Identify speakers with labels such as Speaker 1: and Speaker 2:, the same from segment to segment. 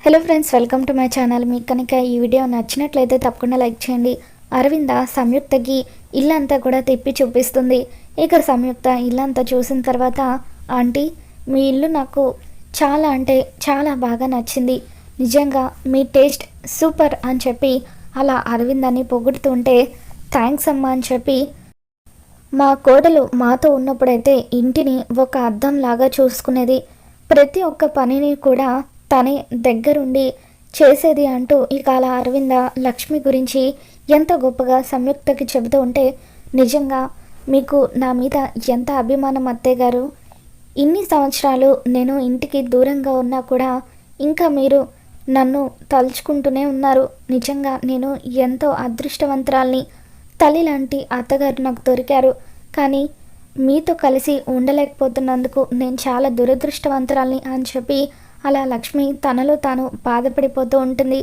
Speaker 1: Hello friends, welcome to my channel. మీకు కనుక ఈ వీడియో నచ్చినట్లయితే తప్పకుండా లైక్ చేయండి. అరవింద సంయుక్తకి ఇల్లంతా కూడా తిప్పి చూపిస్తుంది. ఇక సంయుక్త ఇల్లంతా చూసిన తర్వాత, ఆంటీ మీ ఇల్లు నాకు చాలా అంటే చాలా బాగా నచ్చింది, నిజంగా మీ టేస్ట్ సూపర్ అని చెప్పి అలా అరవిందాన్ని పొగుడుతుంటే, థ్యాంక్స్ అమ్మా అని చెప్పి, మా కోడలు మాతో ఉన్నప్పుడైతే ఇంటిని ఒక అద్దంలాగా చూసుకునేది, ప్రతి ఒక్క పనిని కూడా తనే దగ్గరుండి చేసేది అంటూ ఇక అలా అరవింద లక్ష్మి గురించి ఎంత గొప్పగా సంయుక్తకి చెబుతూ ఉంటే, నిజంగా మీకు నా మీద ఎంత అభిమానం అత్తయ్య గారు. ఇన్ని సంవత్సరాలు నేను ఇంటికి దూరంగా ఉన్నా కూడా ఇంకా మీరు నన్ను తలుచుకుంటూనే ఉన్నారు. నిజంగా నేను ఎంతో అదృష్టవంతురాల్ని. తల్లి లాంటి అత్తగారు నాకు దొరికారు. కానీ మీతో కలిసి ఉండలేకపోతున్నందుకు నేను చాలా దురదృష్టవంతురాల్ని అని చెప్పి అలా లక్ష్మి తనలో తాను బాధపడిపోతూ ఉంటుంది.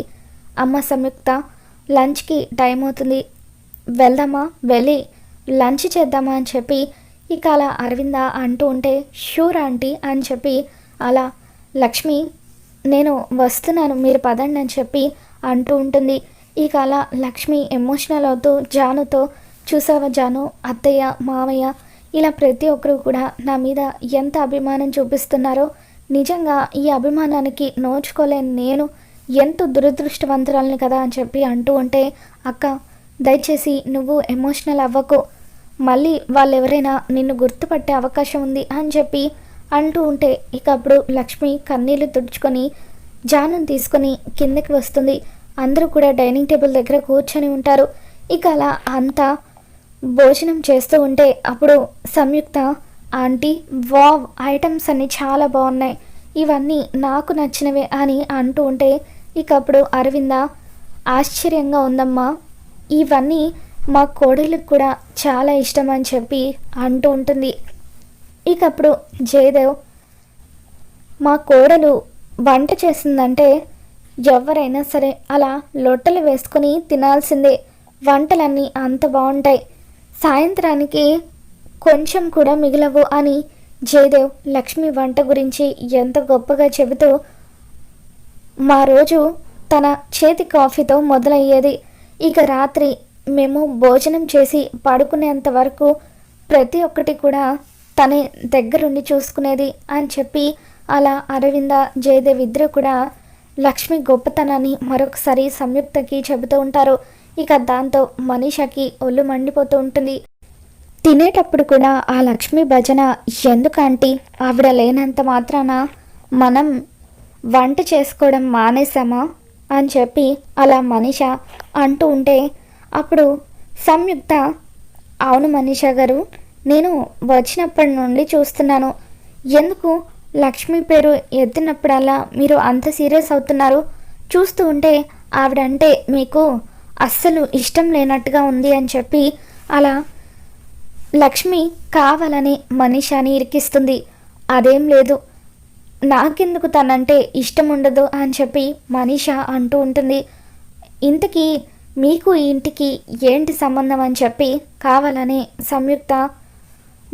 Speaker 1: అమ్మ సంయుక్త, లంచ్కి టైం అవుతుంది, వెళ్దామా, వెళ్ళి లంచ్ చేద్దామా అని చెప్పి ఇక అలా అరవింద అంటూ ఉంటే, షూర్ ఆంటీ అని చెప్పి అలా లక్ష్మి నేను వస్తున్నాను మీరు పదండి అని చెప్పి అంటూ ఉంటుంది. ఇక అలా లక్ష్మి ఎమోషనల్ అవుతూ జానుతో, చూసావా జాను, అత్తయ్య మామయ్య ఇలా ప్రతి ఒక్కరు కూడా నా మీద ఎంత అభిమానం చూపిస్తున్నారో, నిజంగా ఈ అభిమానానికి నోచుకోలేని నేను ఎంతో దురదృష్టవంతురాలని కదా అని చెప్పి అంటూ ఉంటే, అక్క దయచేసి నువ్వు ఎమోషనల్ అవ్వకు, మళ్ళీ వాళ్ళు ఎవరైనా నిన్ను గుర్తుపట్టే అవకాశం ఉంది అని చెప్పి అంటూ ఉంటే, ఇక అప్పుడు లక్ష్మి కన్నీళ్లు తుడుచుకొని జాను తీసుకొని కిందకి వస్తుంది. అందరూ కూడా డైనింగ్ టేబుల్ దగ్గర కూర్చొని ఉంటారు. ఇక అలా అంతా భోజనం చేస్తూ ఉంటే అప్పుడు సంయుక్త, ఆంటీ వావ్, ఐటమ్స్ అన్నీ చాలా బాగున్నాయి, ఇవన్నీ నాకు నచ్చినవే అని అంటూ ఉంటే, ఇక అప్పుడు అరవింద ఆశ్చర్యంగా ఉందమ్మా, ఇవన్నీ మా కోడలికి కూడా చాలా ఇష్టం అని చెప్పి అంటూ ఉంటుంది. ఇక అప్పుడు జయదేవ్, మా కోడలు వంట చేసిందంటే ఎవరైనా సరే అలా లొట్టలు వేసుకొని తినాల్సిందే, వంటలన్నీ అంత బాగుంటాయి, సాయంత్రానికి కొంచెం కూడా మిగలవు అని జయదేవ్ లక్ష్మి వంట గురించి ఎంత గొప్పగా చెబుతూ, మా రోజు తన చేతి కాఫీతో మొదలయ్యేది, ఇక రాత్రి మేము భోజనం చేసి పడుకునేంత వరకు ప్రతి ఒక్కటి కూడా తనే దగ్గరుండి చూసుకునేది అని చెప్పి అలా అరవింద జయదేవ్ ఇద్దరు కూడా లక్ష్మి గొప్పతనాన్ని మరొకసారి సంయుక్తకి చెబుతూ ఉంటారు. ఇక దాంతో మనీషాకి ఒళ్ళు మండిపోతూ ఉంటుంది. తినేటప్పుడు కూడా ఆ లక్ష్మి భజన ఎందుకంటే, ఆవిడ లేనంత మాత్రాన మనం వంట చేసుకోవడం మానేసామా అని చెప్పి అలా మనీష అంటూ ఉంటే, అప్పుడు సంయుక్త, అవును మనీషా గారు, నేను వచ్చినప్పటి నుండి చూస్తున్నాను, ఎందుకు లక్ష్మి పేరు ఎత్తినప్పుడల్లా మీరు అంత సీరియస్ అవుతున్నారు, చూస్తూ ఉంటే ఆవిడంటే మీకు అస్సలు ఇష్టం లేనట్టుగా ఉంది అని చెప్పి అలా లక్ష్మి కావాలని మనీషాని ఇరికిస్తుంది. అదేం లేదు, నాకెందుకు తనంటే ఇష్టం ఉండదు అని చెప్పి మనీషా అంటూ ఉంటుంది. ఇంతకీ మీకు ఈ ఇంటికి ఏంటి సంబంధం అని చెప్పి కావాలని సంయుక్త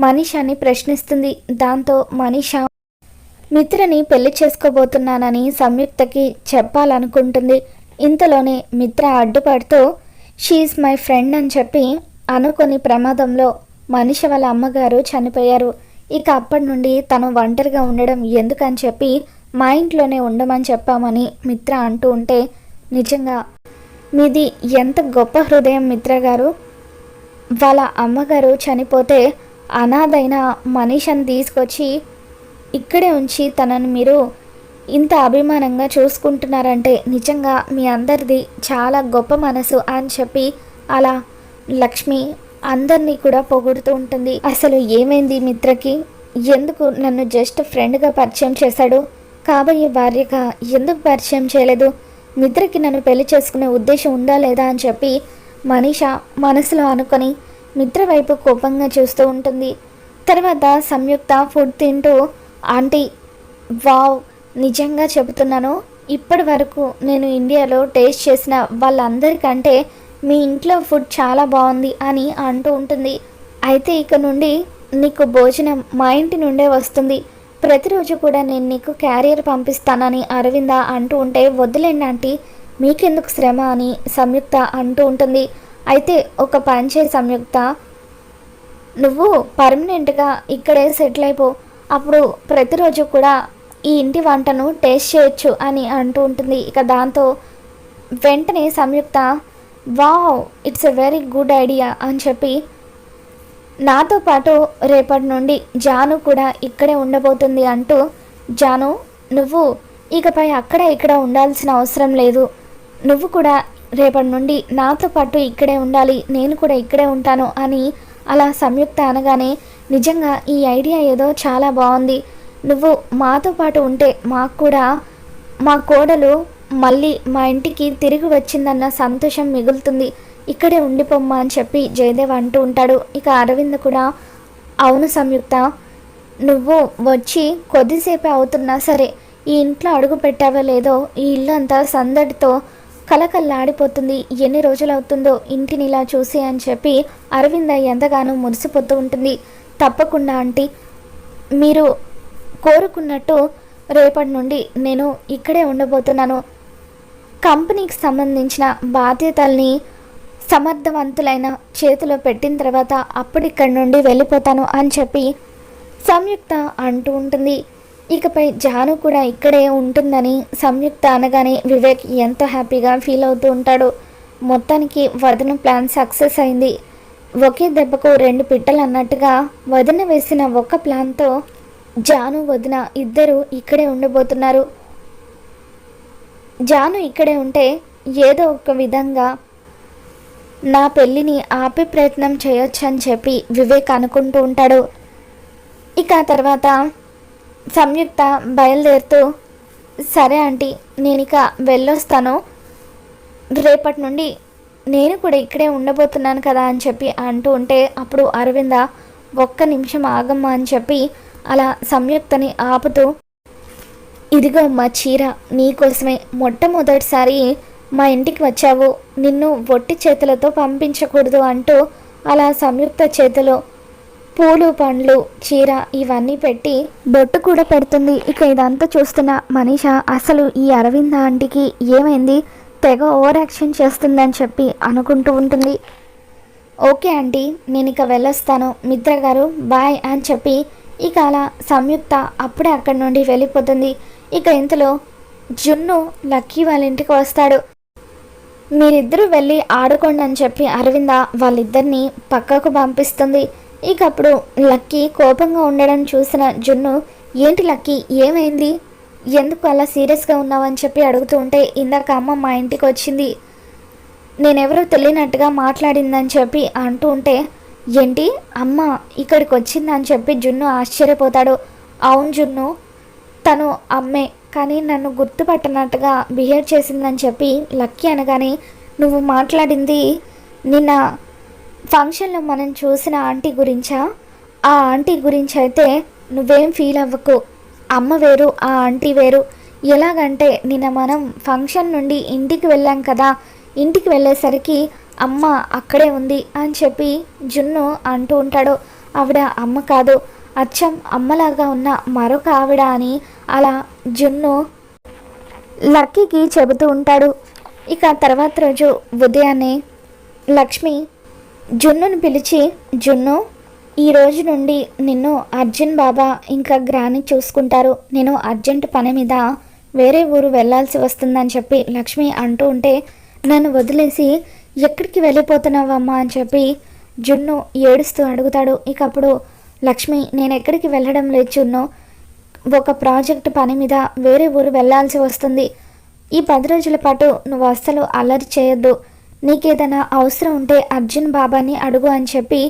Speaker 1: మనీషాని ప్రశ్నిస్తుంది. దాంతో మనీషా మిత్రని పెళ్లి చేసుకోబోతున్నానని సంయుక్తకి చెప్పాలనుకుంటుంది. ఇంతలోనే మిత్ర అడ్డుపడుతూ, షీఈస్ మై ఫ్రెండ్ అని చెప్పి అనుకొని ప్రమాదంలో మనీష వాళ్ళ అమ్మగారు చనిపోయారు. ఇక అప్పటి నుండి తను ఒంటరిగా ఉండడం ఎందుకని చెప్పి మా ఇంట్లోనే ఉండమని చెప్పామని మిత్ర అంటూ ఉంటే, నిజంగా మీది ఎంత గొప్ప హృదయం మిత్ర గారు, వాళ్ళ అమ్మగారు చనిపోతే అనాథైన మనీషని తీసుకొచ్చి ఇక్కడే ఉంచి తనని మీరు ఇంత అభిమానంగా చూసుకుంటున్నారంటే నిజంగా మీ అందరిది చాలా గొప్ప మనసు అని చెప్పి అలా లక్ష్మి అందరినీ కూడా పొగుడుతూ ఉంటుంది. అసలు ఏమైంది మిత్రకి, ఎందుకు నన్ను జస్ట్ ఫ్రెండ్గా పరిచయం చేశాడు, కాబోయే భార్యగా ఎందుకు పరిచయం చేయలేదు, మిత్రకి నన్ను పెళ్లి చేసుకునే ఉద్దేశం ఉందా లేదా అని చెప్పి మనీష మనసులో అనుకొని మిత్ర వైపు కోపంగా చూస్తూ ఉంటుంది. తర్వాత సంయుక్త ఫుడ్ తింటూ, ఆంటీ వావ్, నిజంగా చెబుతున్నాను, ఇప్పటి వరకు నేను ఇండియాలో టేస్ట్ చేసిన వాళ్ళందరికంటే మీ ఇంట్లో ఫుడ్ చాలా బాగుంది అని అంటూ ఉంటుంది. అయితే ఇక నుండి నీకు భోజనం మా ఇంటి నుండే వస్తుంది, ప్రతిరోజు కూడా నేను నీకు క్యారియర్ పంపిస్తానని అరవింద అంటూ ఉంటే, వద్దులేండి ఆంటీ, మీకెందుకు శ్రమ అని సంయుక్త అంటూ ఉంటుంది. అయితే ఒక పని చేయి సంయుక్త, నువ్వు పర్మనెంట్గా ఇక్కడే సెటిల్ అయిపో, అప్పుడు ప్రతిరోజు కూడా ఈ ఇంటి వంటను టేస్ట్ చేయొచ్చు అని అంటూ ఉంటుంది. ఇక దాంతో వెంటనే Samyuktha, wow, it's a very good idea అని చెప్పి, నాతో పాటు రేపటి నుండి జాను కూడా ఇక్కడే ఉండబోతుంది అంటూ, జాను నువ్వు ఇకపై అక్కడ ఇక్కడ ఉండాల్సిన అవసరం లేదు, నువ్వు కూడా రేపటి నుండి నాతో పాటు ఇక్కడే ఉండాలి, నేను కూడా ఇక్కడే ఉంటాను అని అలా సంయుక్త అనగానే, నిజంగా ఈ ఐడియా ఏదో చాలా బాగుంది, నువ్వు మాతో పాటు ఉంటే మాకు కూడా మా కోడలు మళ్ళీ మా ఇంటికి తిరిగి వచ్చిందన్న సంతోషం మిగులుతుంది, ఇక్కడే ఉండిపోమ్మా అని చెప్పి జయదేవ్ అంటూ ఉంటాడు. ఇక అరవింద్ కూడా, అవును సంయుక్త, నువ్వు వచ్చి కొద్దిసేపే అవుతున్నా సరే ఈ ఇంట్లో అడుగు పెట్టావో లేదో ఈ ఇల్లు అంతా సందడితో కలకల్లాడిపోతుంది, ఎన్ని రోజులు అవుతుందో ఇంటిని ఇలా చూసి అని చెప్పి అరవింద ఎంతగానో మురిసిపోతూ ఉంటుంది. తప్పకుండా ఆంటీ, మీరు కోరుకున్నట్టు రేపటి నుండి నేను ఇక్కడే ఉండబోతున్నాను, కంపెనీకి సంబంధించిన బాధ్యతల్ని సమర్థవంతులైన చేతిలో పెట్టిన తర్వాత అప్పుడు ఇక్కడి నుండి వెళ్ళిపోతాను అని చెప్పి సంయుక్త అంటూ ఉంటుంది. ఇకపై జాను కూడా ఇక్కడే ఉంటుందని సంయుక్త అనగానే వివేక్ ఎంతో హ్యాపీగా ఫీల్ అవుతూ ఉంటాడు. మొత్తానికి వదిన ప్లాన్ సక్సెస్ అయింది. ఒకే దెబ్బకు రెండు పిట్టలు అన్నట్టుగా వదిన వేసిన ఒక్క ప్లాన్తో జాను వదిన ఇద్దరు ఇక్కడే ఉండబోతున్నారు. జాను ఇక్కడే ఉంటే ఏదో ఒక విధంగా నా పెళ్ళిని ఆపే ప్రయత్నం చేయొచ్చు అని చెప్పి వివేక్ అనుకుంటూ ఉంటాడు. ఇక తర్వాత సంయుక్త బయలుదేరుతూ, సరే ఆంటీ, నేను ఇక వెళ్ళొస్తాను, రేపటి నుండి నేను కూడా ఇక్కడే ఉండబోతున్నాను కదా అని చెప్పి అంటూ ఉంటే, అప్పుడు అరవింద ఒక్క నిమిషం ఆగమ్మా అని చెప్పి అలా సంయుక్తని ఆపుతూ, ఇదిగో మా చీర నీకోసమే, మొట్టమొదటిసారి మా ఇంటికి వచ్చావు, నిన్ను ఒట్టి చేతులతో పంపించకూడదు అంటూ అలా సంయుక్త చేతిలో పూలు పండ్లు చీర ఇవన్నీ పెట్టి బొట్టు కూడా పెడుతుంది. ఇక ఇదంతా చూస్తున్న మనీష అసలు ఈ అరవింద ఆంటీకి ఏమైంది, తెగ ఓవర్ యాక్షన్ చేస్తుందని చెప్పి అనుకుంటూ ఉంటుంది. ఓకే ఆంటీ, నేను ఇక వెళ్ళొస్తాను, మిత్ర గారు బాయ్ అని చెప్పి ఇక అలా సంయుక్త అప్పుడే అక్కడి నుండి వెళ్ళిపోతుంది. ఇక ఇంతలో జున్ను లక్కీ వాళ్ళ ఇంటికి వస్తాడు. మీరిద్దరూ వెళ్ళి ఆడుకోండి అని చెప్పి అరవింద వాళ్ళిద్దరిని పక్కకు పంపిస్తుంది. ఇక అప్పుడు లక్కీ కోపంగా ఉండడం చూసిన జున్ను, ఏంటి లక్కీ ఏమైంది, ఎందుకు అలా సీరియస్గా ఉన్నావని చెప్పి అడుగుతూ ఉంటే, ఇందాక అమ్మ మా ఇంటికి వచ్చింది, నేనెవరో తెలియనట్టుగా మాట్లాడిందని చెప్పి అంటూ ఉంటే, ఏంటి అమ్మ ఇక్కడికి వచ్చిందని చెప్పి జున్ను ఆశ్చర్యపోతాడు. అవును జున్ను, తను అమ్మే, కానీ నన్ను గుర్తుపట్టనట్టుగా బిహేవ్ చేసిందని చెప్పి లక్కీ అనగానే, నువ్వు మాట్లాడింది నిన్న ఫంక్షన్లో మనం చూసిన ఆంటీ గురించా, ఆ ఆంటీ గురించి అయితే నువ్వేం ఫీల్ అవ్వకు, అమ్మ వేరు ఆ ఆంటీ వేరు, ఎలాగంటే నిన్న మనం ఫంక్షన్ నుండి ఇంటికి వెళ్ళాం కదా, ఇంటికి వెళ్ళేసరికి అమ్మ అక్కడే ఉంది అని చెప్పి జున్ను అంటూ ఉంటాడు. ఆవిడ అమ్మ కాదు, అచ్చం అమ్మలాగా ఉన్న మరొక ఆవిడ అని అలా జున్ను లక్కీకి చెబుతూ ఉంటాడు. ఇక తర్వాత రోజు ఉదయాన్నే లక్ష్మి జున్నుని పిలిచి, జున్ను, ఈ రోజు నుండి నిన్ను అర్జున్ బాబా ఇంకా గ్రాని చూసుకుంటారు, నేను అర్జెంట్ పని మీద వేరే ఊరు వెళ్ళాల్సి వస్తుందని చెప్పి లక్ష్మి అంటూ ఉంటే, నన్ను వదిలేసి ఎక్కడికి వెళ్ళిపోతున్నావమ్మా అని చెప్పి జున్ను ఏడుస్తూ అడుగుతాడు. ఇక అప్పుడు లక్ష్మి, నేను ఎక్కడికి వెళ్ళడం లేదు జున్ను, ఒక ప్రాజెక్ట్ పని మీద వేరే ఊరు వెళ్ళాల్సి వస్తుంది, ఈ 10 రోజుల పాటు నువ్వు అస్సలు అల్లరి చేయొద్దు, నీకేదైనా అవసరం ఉంటే అర్జున్ బాబాని అడుగు అని చెప్పి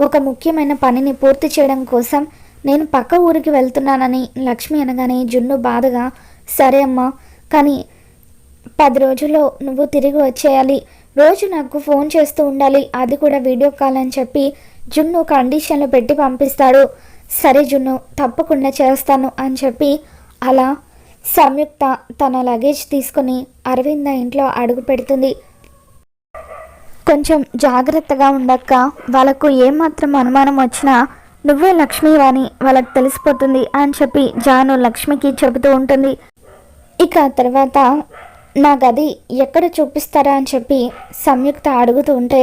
Speaker 1: ఒక ముఖ్యమైన పనిని పూర్తి చేయడం కోసం నేను పక్క ఊరికి వెళ్తున్నానని లక్ష్మి అనగానే జున్ను బాధగా, సరే అమ్మా, కానీ 10 రోజుల్లో నువ్వు తిరిగి వచ్చేయాలి, రోజు నాకు ఫోన్ చేస్తూ ఉండాలి, అది కూడా వీడియో కాల్ అని చెప్పి జున్ను కండిషన్లు పెట్టి పంపిస్తాడు. సరే జున్ను, తప్పకుండా చేస్తాను అని చెప్పి అలా సంయుక్త తన లగేజ్ తీసుకుని అరవింద ఇంట్లో అడుగు పెడుతుంది. కొంచెం జాగ్రత్తగా ఉండక్క, వాళ్ళకు ఏమాత్రం అనుమానం వచ్చినా నువ్వే లక్ష్మివాని వాళ్ళకి తెలిసిపోతుంది అని చెప్పి జాను లక్ష్మికి చెబుతూ ఉంటుంది. ఇక తర్వాత నా గది ఎక్కడ చూపిస్తారా అని చెప్పి సంయుక్త అడుగుతూ ఉంటే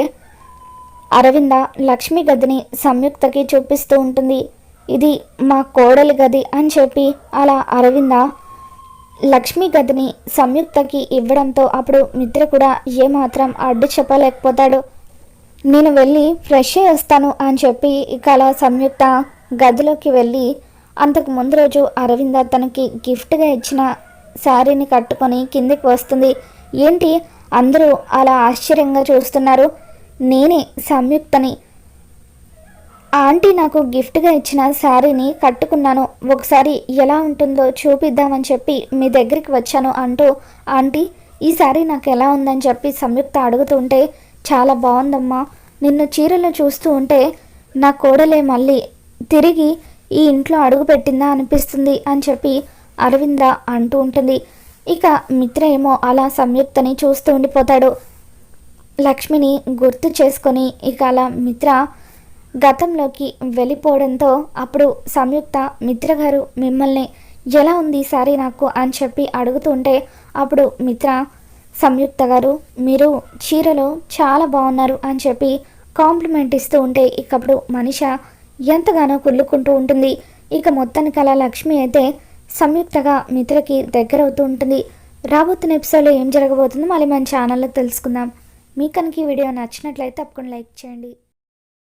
Speaker 1: అరవింద లక్ష్మి గదిని సంయుక్తకి చూపిస్తూ ఉంటుంది. ఇది మా కోడలి గది అని చెప్పి అలా అరవింద లక్ష్మి గదిని సంయుక్తకి ఇవ్వడంతో అప్పుడు మిత్ర కూడా ఏమాత్రం అడ్డు చెప్పలేకపోతాడు. నేను వెళ్ళి ఫ్రెష్ అయ్యి వస్తాను అని చెప్పి ఇక అలా సంయుక్త గదిలోకి వెళ్ళి అంతకు ముందు రోజు అరవింద తనకి గిఫ్ట్గా ఇచ్చిన శారీని కట్టుకొని కిందికి వస్తుంది. ఏంటి అందరూ అలా ఆశ్చర్యంగా చూస్తున్నారు? నేనే సంయుక్తని. ఆంటీ నాకు గిఫ్ట్గా ఇచ్చిన శారీని కట్టుకున్నాను, ఒకసారి ఎలా ఉంటుందో చూపిద్దామని చెప్పి మీ దగ్గరికి వచ్చాను అంటూ ఆంటీ ఈ శారీ నాకు ఎలా ఉందని చెప్పి సంయుక్త అడుగుతుంటే చాలా బాగుందమ్మా, నిన్ను చీరలో చూస్తూ ఉంటే నా కోడలే మళ్ళీ తిరిగి ఈ ఇంట్లో అడుగు పెట్టిందా అనిపిస్తుంది అని చెప్పి అరవింద అంటూ ఉంటుంది. ఇక మిత్ర ఏమో అలా సంయుక్తని చూస్తూ ఉండిపోతాడు. లక్ష్మిని గుర్తు చేసుకొని ఇక అలా మిత్ర గతంలోకి వెళ్ళిపోవడంతో అప్పుడు సంయుక్త మిత్ర గారు మిమ్మల్ని ఎలా ఉంది సారీ నాకు అని చెప్పి అడుగుతుంటే అప్పుడు మిత్ర సంయుక్త గారు మీరు చీరలో చాలా బాగున్నారు అని చెప్పి కాంప్లిమెంట్ ఇస్తూ ఉంటే ఇకప్పుడు మనిష ఎంతగానో కుళ్ళుకుంటూ ఉంటుంది. ఇక మొత్తానికి అలా లక్ష్మి అయితే సంయుక్తగా మిత్రకి దగ్గర అవుతూ ఉంటుంది. రాబోతున్న ఎపిసోడ్లో ఏం జరగబోతుందో మళ్ళీ మన ఛానల్లో తెలుసుకుందాం. మీకు కనుక ఈ వీడియో నచ్చినట్లయితే తప్పకుండా లైక్ చేయండి.